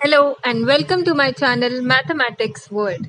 Hello and welcome to my channel Mathematics World.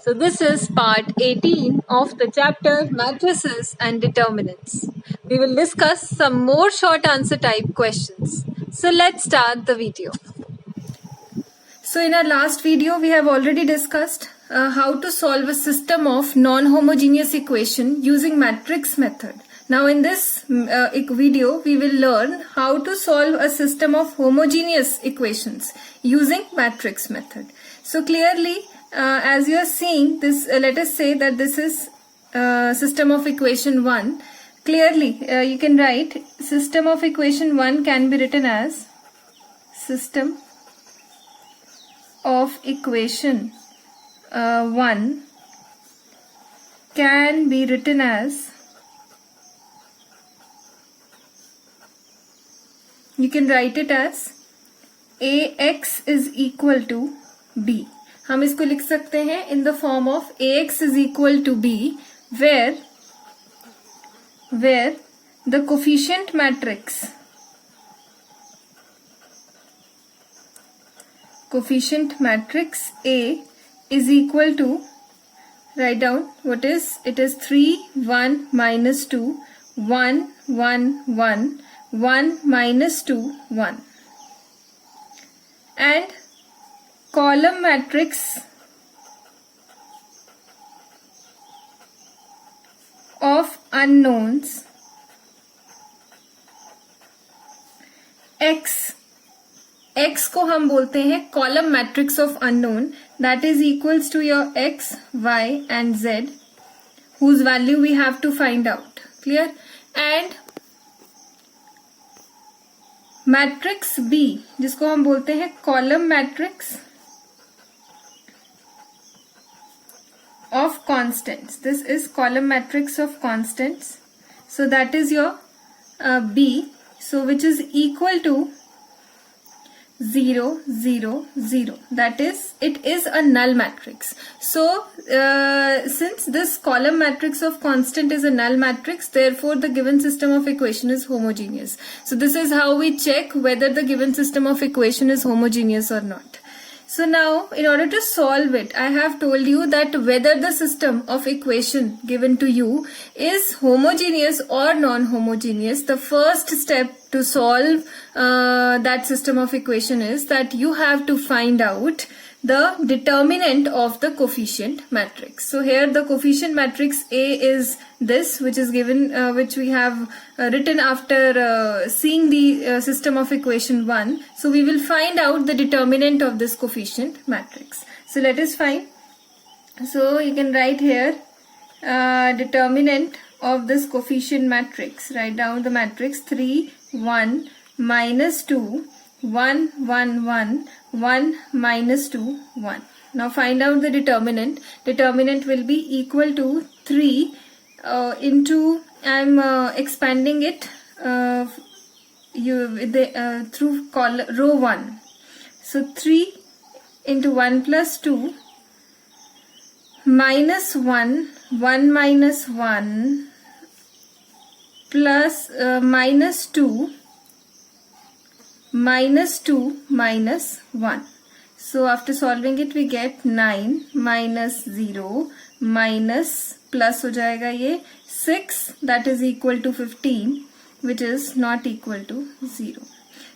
So this is part 18 of the chapter Matrices and Determinants. We will discuss some more short answer type questions. So let's start the video. So in our last video we have already discussed how to solve a system of non-homogeneous equation using matrix method. Now in this video we will learn how to solve a system of homogeneous equations using matrix method. So clearly as you are seeing this, let us say that this is system of equation 1. Clearly you can write system of equation 1 can be written as system of equation 1 can be written as, you can write it as ax is equal to b. हम इसको लिख सकते हैं in the form of ax is equal to b where the coefficient matrix A is equal to, write down what is, it is 3, 1, minus 2, 1, 1, 1, 1, minus 2, 1. And column matrix of unknowns x को हम बोलते हैं column matrix of unknown that is equals to your x, y and z whose value we have to find out. Clear? And matrix B जिसको हम बोलते हैं column matrix of constants. This is column matrix of constants. So that is your B. So which is equal to 0, 0, 0. That is, it is a null matrix. So, since this column matrix of constant is a null matrix, therefore the given system of equation is homogeneous. So, this is how we check whether the given system of equation is homogeneous or not. So now, in order to solve it, I have told you that whether the system of equation given to you is homogeneous or non-homogeneous, the first step to solve that system of equation is that you have to find out the determinant of the coefficient matrix. So here the coefficient matrix A is this, which is given, which we have written after seeing the system of equation 1. So we will find out the determinant of this coefficient matrix. So let us find. So you can write here determinant of this coefficient matrix. Write down the matrix 3, 1, minus 2, 1, 1, 1, 1, minus 2, 1. Now find out the determinant. Determinant will be equal to 3 into, I am expanding it through row 1. So 3 into 1 plus 2 minus 1, 1 minus 1 plus minus 2 minus 2 minus 1. So after solving it we get 9 minus 0 minus plus हो जाएगा ये 6 that is equal to 15 which is not equal to 0.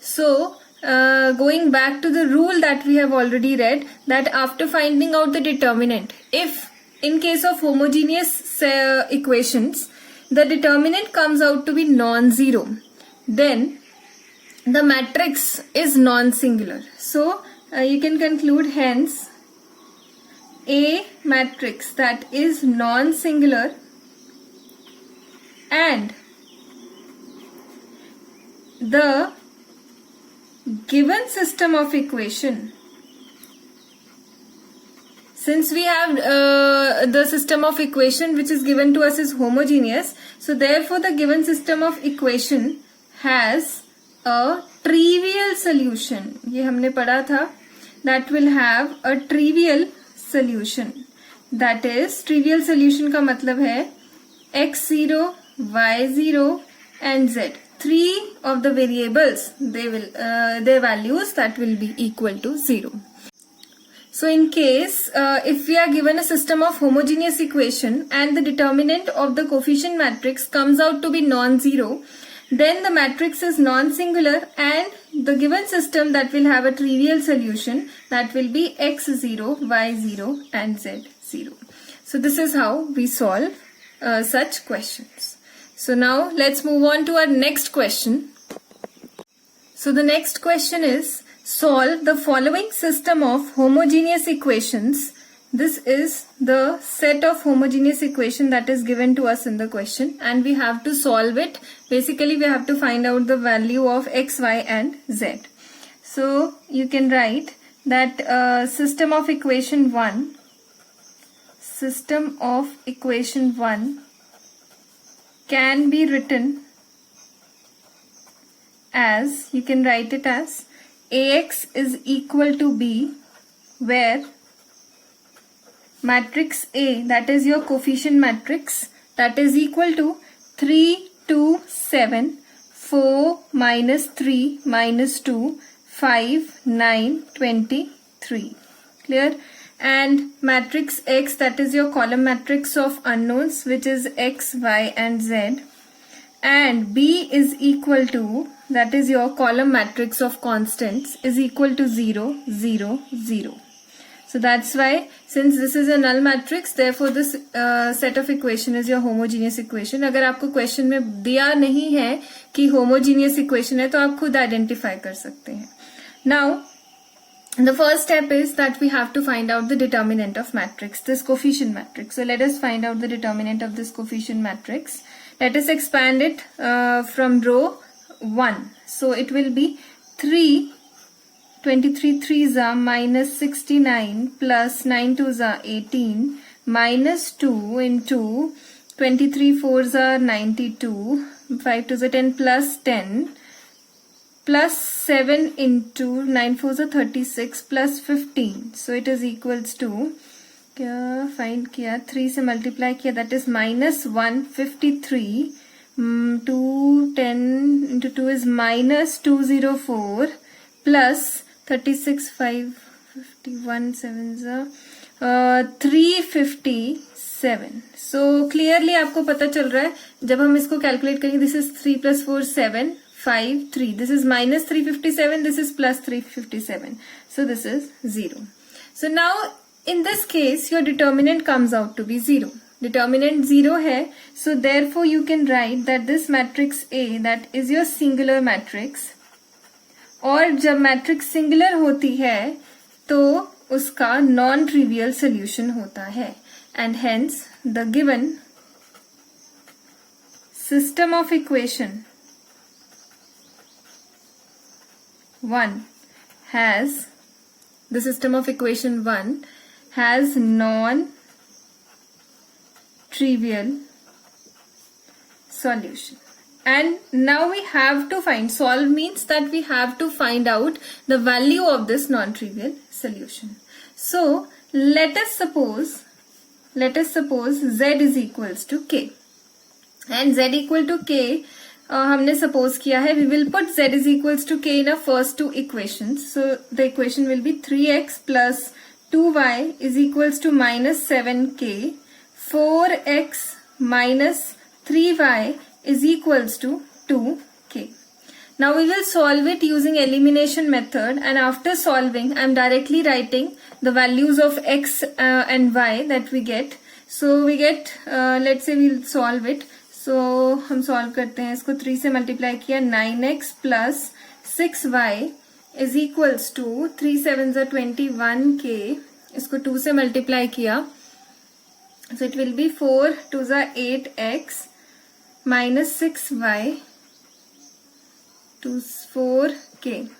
So going back to the rule that we have already read, that after finding out the determinant, if in case of homogeneous equations the determinant comes out to be non-zero, then the matrix is non-singular. So you can conclude hence a matrix that is non-singular and the given system of equation, since we have the system of equation which is given to us is homogeneous, so therefore the given system of equation has a trivial solution. ये हमने पढ़ा था, that will have a trivial solution. That is, trivial solution का मतलब है x0, y0 and z. three of the variables, they will their values that will be equal to 0. So in case if we are given a system of homogeneous equation and the determinant of the coefficient matrix comes out to be non-zero, then the matrix is non-singular and the given system that will have a trivial solution that will be x0, y0 and z0. So this is how we solve such questions. So now let's move on to our next question. So the next question is, solve the following system of homogeneous equations. This is the set of homogeneous equation that is given to us in the question and we have to solve it. Basically we have to find out the value of x, y and z. So you can write that system of equation 1 can be written as, you can write it as Ax is equal to B, where matrix A, that is your coefficient matrix, that is equal to 3, 2, 7, 4 minus 3 minus 2, 5, 9, 23. Clear? And matrix X, that is your column matrix of unknowns, which is X, Y and Z. And B is equal to, that is your column matrix of constants, is equal to 0, 0, 0. So that's why, since this is a null matrix, therefore this set of equation is your homogeneous equation. अगर आपको question में दिया नहीं है कि homogeneous equation है तो आप खुद identify कर सकते हैं. Now, the first step is that we have to find out the determinant of matrix, this coefficient matrix. So let us find out the determinant of this coefficient matrix. Let us expand it from row 1. So it will be 3, 23 3s are minus 69 plus 9 2s are 18 minus 2 into 23 4s are 92, 5 2s are 10 plus 10 plus 7 into 9 4s are 36 plus 15. So it is equals to, क्या find किया, 3 से multiply किया, that is minus 153. 2 10 into 2 is minus 204 plus 36 5 51 7 357. So clearly आपको पता चल रहा है जब हम इसको कैलकुलेट करेंगे, this is 3 plus 4 7 5 3, this is minus 357, this is plus 357, so this is 0. So now in this case your determinant comes out to be 0. Determinant 0 है, so therefore you can write that this matrix A, that is your singular matrix, और जब matrix singular होती है तो उसका non trivial solution होता है, and hence the given system of equation 1 has, the system of equation 1 has non-trivial solution. And now we have to find, solve means that we have to find out the value of this non-trivial solution. So let us suppose z is equals to k, and z equal to k हमने suppose किया है, we will put z is equals to k in our first two equations. So the equation will be 3x plus 2y is equals to minus 7k, 4x minus 3y is equals to 2k. Now we will solve it using elimination method, and after solving I am directly writing the values of x and y that we get. So we get, let's say we'll solve it. So हम solve करते हैं इसको, 3 से multiply किया 9x plus 6y is equals to 3 7s are 21k, इसको 2 से multiply किया, so it will be 4 2s are 8x minus 6y to 4k.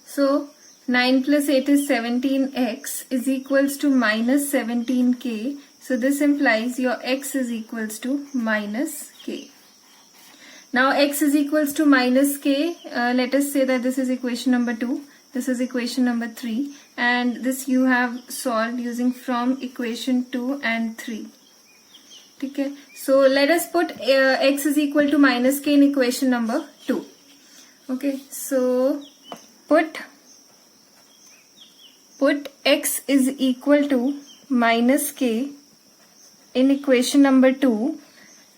So 9 plus 8 is 17x is equals to minus 17k. So this implies your x is equals to minus k. Now x is equals to minus k. Let us say that this is equation number 2. This is equation number 3. And this you have solved using from equation 2 and 3. ठीक है. So let us put x is equal to minus k in equation number 2. Okay, so put x is equal to minus k in equation number 2,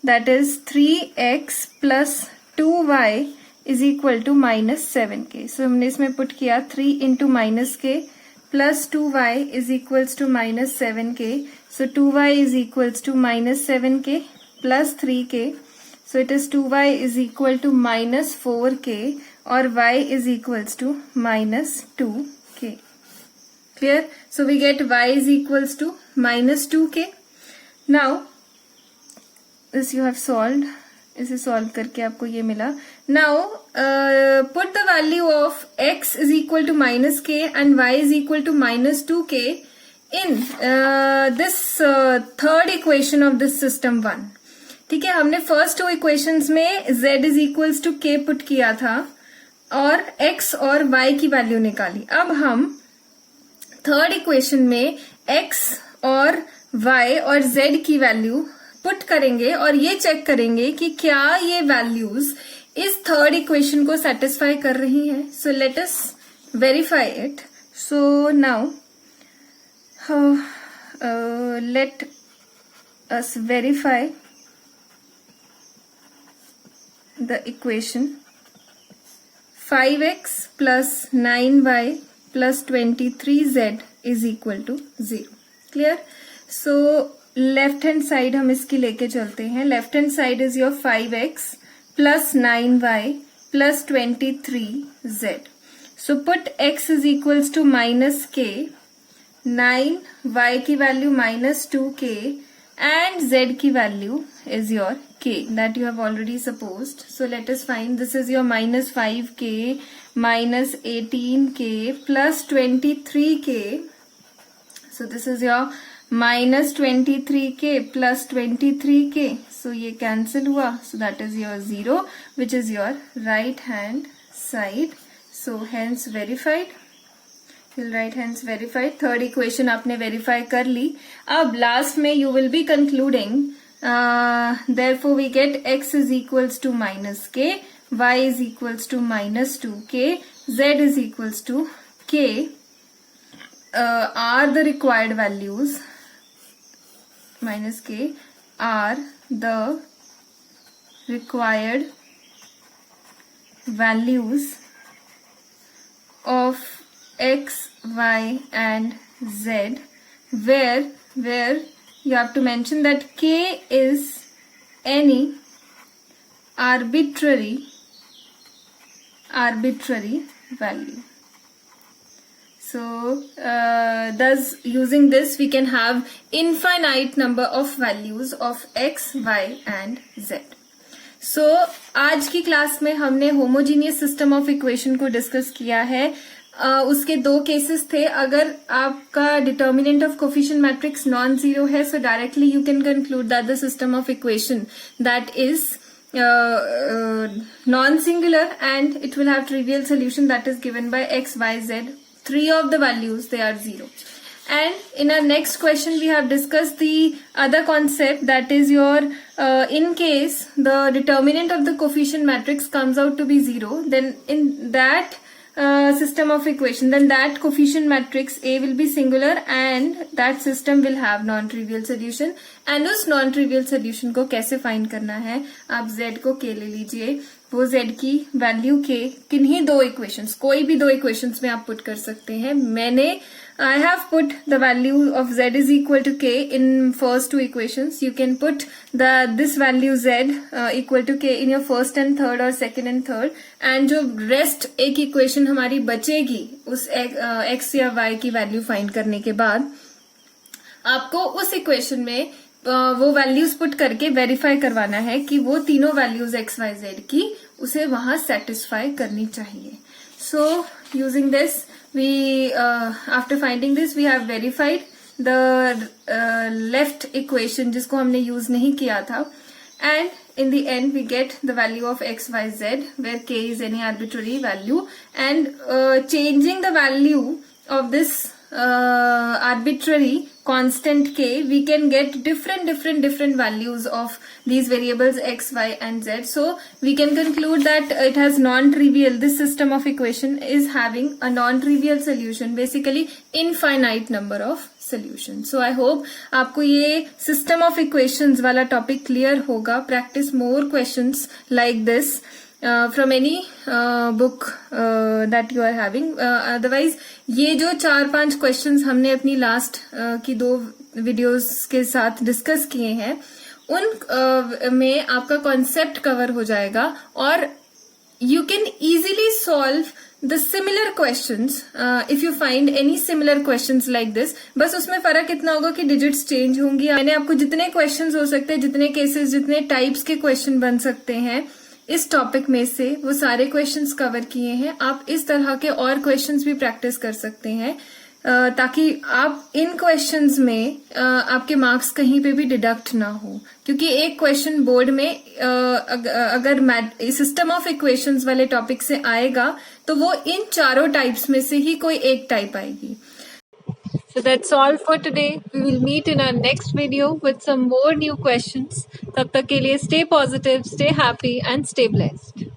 that is 3x plus 2y is equal to minus 7k. So हमने इसमें put किया 3 into minus k plus 2y is equals to minus 7k. So 2y is equals to minus 7k plus 3k. So it is 2y is equal to minus 4k or y is equals to minus 2k. Clear? So we get y is equals to minus 2k. Now this you have solved. इसे solve करके आपको ये मिला. Now put the value of x is equal to minus k and y is equal to minus 2k in this third equation of this system 1. ठीक है, हमने first 2 equations में z is equals to k पुट किया था और x और y की वैल्यू निकाली. अब हम थर्ड इक्वेशन में x और y और z की वैल्यू पुट करेंगे और ये चेक करेंगे कि क्या ये वैल्यूज इस थर्ड इक्वेशन को सेटिस्फाई कर रही हैं. So let us verify it. So now let us verify the equation 5x plus 9y plus 23z is equal to 0. Clear? So left hand side हम इसकी लेके चलते हैं. Left hand side is your 5x plus 9y plus 23z. So put x is equals to minus k, 9y की value minus 2k and z की value is your k that you have already supposed. So let us find. This is your minus 5k minus 18k plus 23k. So this is your minus 23k plus 23k. So ये cancel हुआ. So that is your 0, which is your right hand side. So hence verified. You'll write hence verified. Third equation आपने verify कर ली. अब last में you will be concluding. Therefore we get x is equals to minus k, y is equals to minus 2k, z is equals to k. Are the required values. Minus k are the required values of x, y and z, where you have to mention that k is any arbitrary value. So thus using this we can have infinite number of values of x, y and z. So आज की class में हमने homogeneous system of equation को discuss किया है. उसके 2 cases थे. अगर आपका determinant of coefficient matrix non zero है, so directly you can conclude that the system of equation that is non-singular and it will have trivial solution that is given by x, y, z. 3 of the values they are 0. And in our next question we have discussed the other concept, that is your in case the determinant of the coefficient matrix comes out to be 0, then in that system of equation, then that coefficient matrix A will be singular and that system will have non-trivial solution. And उस non-trivial solution को कैसे find करना है, आप Z को K ले लीजिए. वो Z की वैल्यू K किन्हीं 2 इक्वेशंस, कोई भी 2 इक्वेशंस में आप पुट कर सकते हैं. मैंने I have put the value of Z is equal to K in first 2 equations. You can put this value Z equal to K in your first and third or second and third. And जो rest एक equation हमारी बचेगी उस X या Y की value find करने के बाद, आपको उस इक्वेशन में वो वैल्यूज पुट करके वेरीफाई करवाना है कि वो तीनों वैल्यूज एक्स वाई जेड की उसे वहां सेटिस्फाई करनी चाहिए. So using this we after finding this we have verified the left equation जिसको हमने यूज नहीं किया था, and in the end we get the value of x, y, z where k is any arbitrary value, and changing the value of this arbitrary constant k, we can get different values of these variables x, y and z. So we can conclude that it has non-trivial, this system of equation is having a non-trivial solution, basically infinite number of solutions. So I hope आपको ये system of equations वाला topic clear होगा. Practice more questions like this from any book that you are having. Otherwise ये जो 4-5 questions हमने अपनी last की 2 videos के साथ discuss किए हैं, उन में आपका concept cover हो जाएगा और you can easily solve the similar questions if you find any similar questions like this. बस उसमें फर्क इतना होगा कि digits change होंगी. मैंने आपको जितने questions हो सकते हैं, जितने cases, जितने types के question बन सकते हैं इस टॉपिक में से, वो सारे क्वेश्चंस कवर किए हैं. आप इस तरह के और क्वेश्चंस भी प्रैक्टिस कर सकते हैं ताकि आप इन क्वेश्चंस में आपके मार्क्स कहीं पे भी डिडक्ट ना हो, क्योंकि एक क्वेश्चन बोर्ड में अगर सिस्टम ऑफ इक्वेशंस वाले टॉपिक से आएगा तो वो इन चारों टाइप्स में से ही कोई एक टाइप आएगी. So that's all for today. We will meet in our next video with some more new questions. तब तक के लिए stay positive, stay happy and stay blessed.